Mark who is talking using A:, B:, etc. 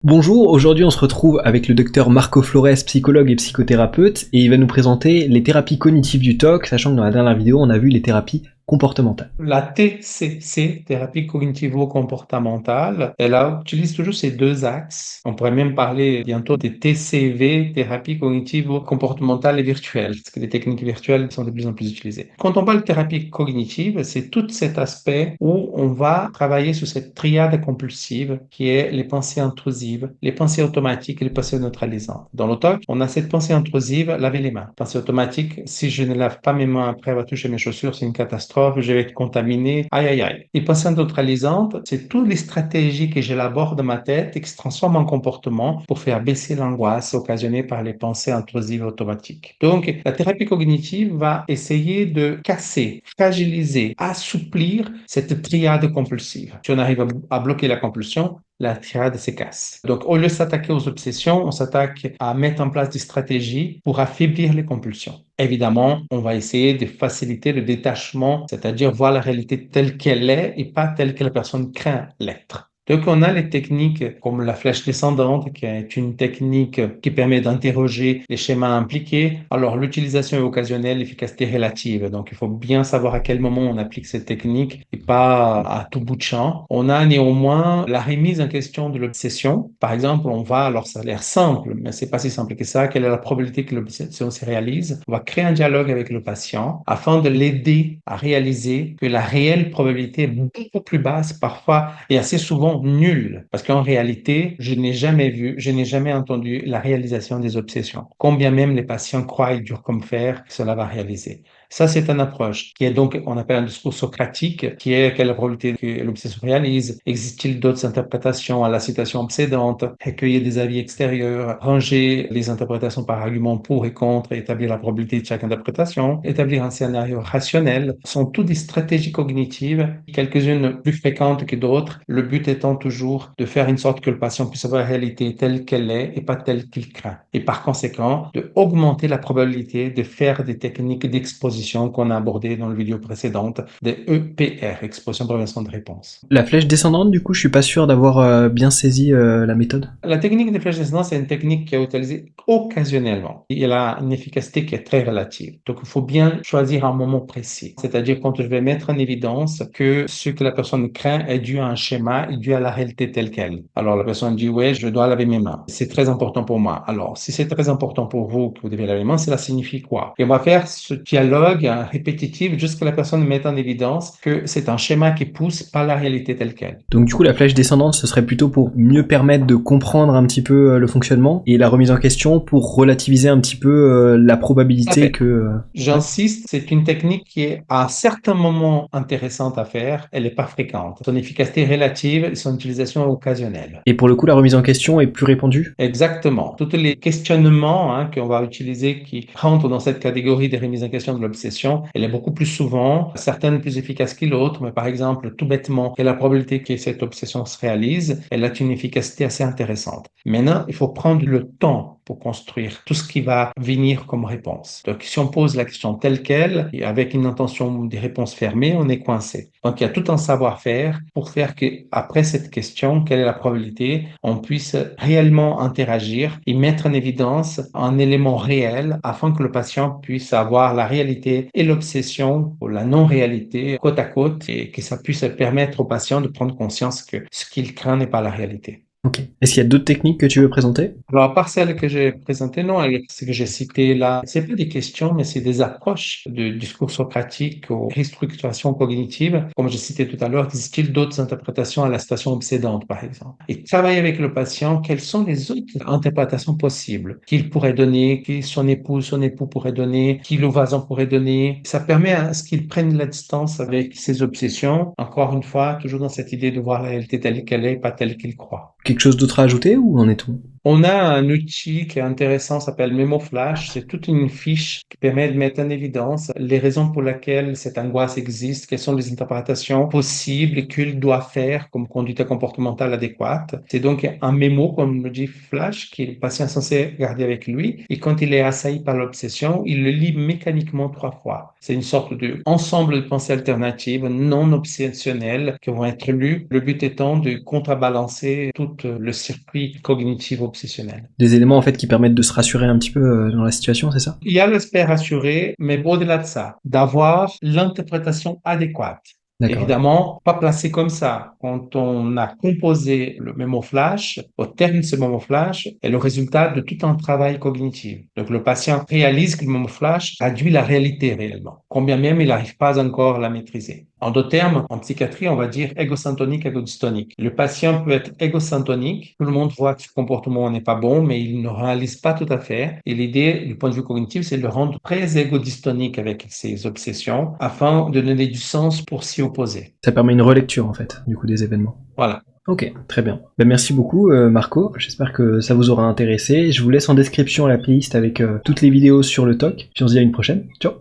A: Bonjour, aujourd'hui on se retrouve avec le docteur Marco Flores, psychologue et psychothérapeute, et il va nous présenter les thérapies cognitives du TOC, sachant que dans la dernière vidéo on a vu les thérapies comportementales.
B: La TCC, thérapie cognitivo-comportementale, elle utilise toujours ces deux axes. On pourrait même parler bientôt des TCV, thérapie cognitivo-comportementale et virtuelle, parce que les techniques virtuelles sont de plus en plus utilisées. Quand on parle de thérapie cognitive, c'est tout cet aspect où on va travailler sur cette triade compulsive qui est les pensées intrusives, les pensées automatiques et les pensées neutralisantes. Dans le TOC, on a cette pensée intrusive, laver les mains. Pensée automatique, si je ne lave pas mes mains après avoir touché mes chaussures, c'est une catastrophe, je vais être contaminé, aïe aïe aïe. Les pensées neutralisantes, c'est toutes les stratégies que j'élabore dans ma tête et qui se transforment en comportement pour faire baisser l'angoisse occasionnée par les pensées intrusives automatiques. Donc, la thérapie cognitive va essayer de casser, fragiliser, assouplir cette triade compulsive. Si on arrive à bloquer la compulsion, la triade se casse. Donc, au lieu de s'attaquer aux obsessions, on s'attaque à mettre en place des stratégies pour affaiblir les compulsions. Évidemment, on va essayer de faciliter le détachement, c'est-à-dire voir la réalité telle qu'elle est et pas telle que la personne craint l'être. Donc, on a les techniques comme la flèche descendante, qui est une technique qui permet d'interroger les schémas impliqués. Alors, l'utilisation est occasionnelle, l'efficacité relative. Donc, il faut bien savoir à quel moment on applique cette technique et pas à tout bout de champ. On a néanmoins la remise en question de l'obsession. Par exemple, alors ça a l'air simple, mais c'est pas si simple que ça. Quelle est la probabilité que l'obsession se réalise? On va créer un dialogue avec le patient afin de l'aider à réaliser que la réelle probabilité est beaucoup plus basse parfois et assez souvent nulle. Parce qu'en réalité, je n'ai jamais vu, je n'ai jamais entendu la réalisation des obsessions. Combien même les patients croient et dur comme fer que cela va réaliser. Ça, c'est une approche qui est donc, on appelle un discours socratique, qui est quelle est la probabilité que l'obsession réalise? Existe-t-il d'autres interprétations à la citation obsédante? Recueillir des avis extérieurs, ranger les interprétations par arguments pour et contre, établir la probabilité de chaque interprétation, établir un scénario rationnel, sont toutes des stratégies cognitives, quelques-unes plus fréquentes que d'autres, le but étant toujours de faire une sorte que le patient puisse avoir la réalité telle qu'elle est et pas telle qu'il craint. Et par conséquent, de augmenter la probabilité de faire des techniques d'exposition qu'on a abordées dans la vidéo précédente, des EPR, exposition prévention de réponse.
A: La flèche descendante, du coup, je suis pas sûr d'avoir bien saisi la méthode.
B: La technique de flèche descendante, c'est une technique qui est utilisée occasionnellement. Elle a une efficacité qui est très relative. Donc, il faut bien choisir un moment précis. C'est-à-dire quand je vais mettre en évidence que ce que la personne craint est dû à un schéma, est dû à la réalité telle qu'elle. Alors, la personne dit, ouais, je dois laver mes mains. C'est très important pour moi. Alors, si c'est très important pour vous que vous devez laver les mains, cela signifie quoi? Et on va faire ce dialogue répétitif jusqu'à la personne mette en évidence que c'est un schéma qui pousse pas la réalité telle qu'elle.
A: Donc du coup, la flèche descendante, ce serait plutôt pour mieux permettre de comprendre un petit peu le fonctionnement, et la remise en question pour relativiser un petit peu la probabilité que... Ouais.
B: J'insiste, c'est une technique qui est à certains moments intéressante à faire, elle n'est pas fréquente. Son efficacité est relative et son utilisation est occasionnelle.
A: Et pour le coup, la remise en question est plus répandue.
B: Exactement. Tous les questionnements qu'on va utiliser qui rentrent dans cette catégorie des remises en question de l'obsession, elle est beaucoup plus souvent, certaines plus efficaces que l'autre, mais par exemple, tout bêtement, quelle est la probabilité que cette obsession se réalise? Elle a une efficacité assez intéressante. Maintenant, il faut prendre le temps pour construire tout ce qui va venir comme réponse. Donc, si on pose la question telle qu'elle, et avec une intention des réponses fermées, on est coincé. Donc, il y a tout un savoir-faire pour faire que, après cette question, quelle est la probabilité, on puisse réellement interagir et mettre en évidence un élément réel afin que le patient puisse avoir la réalité et l'obsession ou la non-réalité côte à côte et que ça puisse permettre au patient de prendre conscience que ce qu'il craint n'est pas la réalité.
A: Ok. Est-ce qu'il y a d'autres techniques que tu veux présenter?
B: Alors, à part celle que j'ai présentée, non, ce que j'ai cité là, c'est pas des questions, mais c'est des approches de discours socratique aux restructurations cognitives. Comme j'ai cité tout à l'heure, existe-t-il d'autres interprétations à la situation obsédante, par exemple? Et travailler avec le patient, quelles sont les autres interprétations possibles qu'il pourrait donner, que son époux pourrait donner, que le voisin pourrait donner. Ça permet à ce qu'il prenne la distance avec ses obsessions. Encore une fois, toujours dans cette idée de voir la réalité telle qu'elle est, pas telle qu'il croit.
A: Quelque chose d'autre à ajouter ou en est-on?
B: On a un outil qui est intéressant, s'appelle MemoFlash. C'est toute une fiche qui permet de mettre en évidence les raisons pour lesquelles cette angoisse existe, quelles sont les interprétations possibles qu'il doit faire comme conduite comportementale adéquate. C'est donc un mémo, comme le dit Flash, que le patient est censé garder avec lui. Et quand il est assailli par l'obsession, il le lit mécaniquement 3 fois. C'est une sorte d'ensemble de pensées alternatives non obsessionnelles qui vont être lues. Le but étant de contrebalancer tout le circuit cognitif obsessionnel.
A: Des éléments en fait qui permettent de se rassurer un petit peu dans la situation, c'est ça?
B: Il y a l'aspect rassuré, mais au-delà de ça, d'avoir l'interprétation adéquate.
A: D'accord.
B: Évidemment, pas placé comme ça. Quand on a composé le mémo flash, au terme de ce mémo flash est le résultat de tout un travail cognitif. Donc, le patient réalise que le mémo flash traduit la réalité réellement, combien même il n'arrive pas encore à la maîtriser. En d'autres termes, en psychiatrie, on va dire égosyntonique, égodystonique. Le patient peut être égosyntonique. Tout le monde voit que ce comportement n'est pas bon, mais il ne réalise pas tout à fait. Et l'idée, du point de vue cognitif, c'est de le rendre très égodystonique avec ses obsessions afin de donner du sens pour s'y opposer.
A: Ça permet une relecture en fait, du coup, des événements.
B: Voilà.
A: Ok, très bien. Ben, merci beaucoup Marco, j'espère que ça vous aura intéressé. Je vous laisse en description la playlist avec toutes les vidéos sur le TOC, puis on se dit à une prochaine. Ciao.